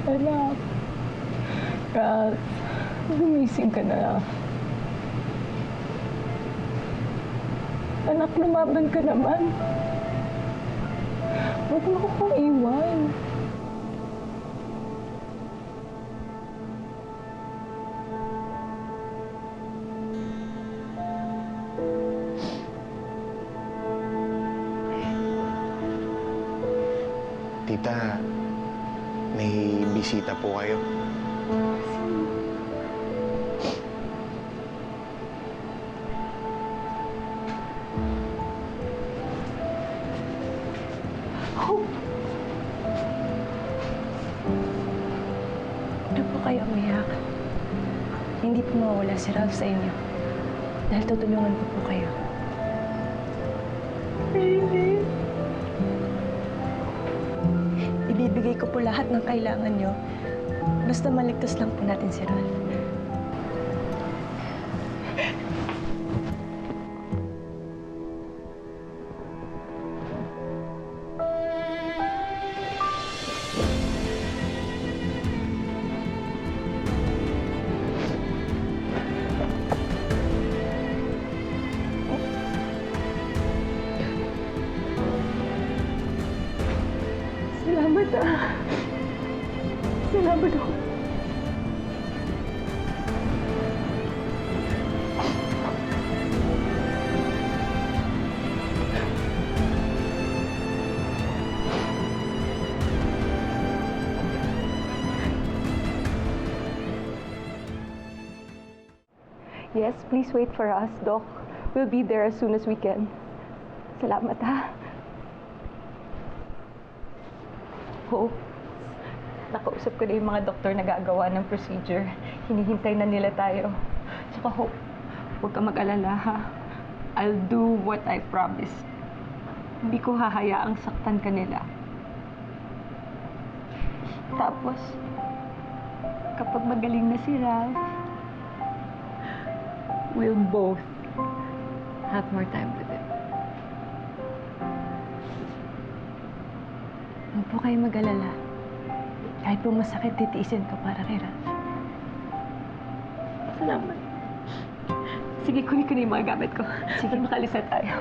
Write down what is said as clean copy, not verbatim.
Anak. Ralph, gumising ka na. Anak, lumaban ka naman. Huwag mo akong iwan. Tita, may bisita po kayo. Ano po kayo umiyak? Hindi po mawala si Ralph sa inyo. Dahil tutulungan ko po kayo. Really? Ibibigay ko po lahat ng kailangan nyo. Basta maligtas lang po natin si Ralph. Salamat ah. Salamat ako. Yes, please wait for us, Doc. We'll be there as soon as we can. Salamat ha. Hope, nakausap ko na yung mga doktor na gagawa ng procedure. Hinihintay na nila tayo. Saka Hope, huwag ka mag-alala ha. I'll do what I promised. Hindi ko hahayaang saktan ka nila. Tapos, kapag magaling na si Ralph, we'll both have more time with him. Huwag po kayo mag-alala. Kahit po masakit, titiisin ko para kay Ralph. Salamat. Sige, kunin ko na yung mga gamit ko. Sige, makalisa tayo.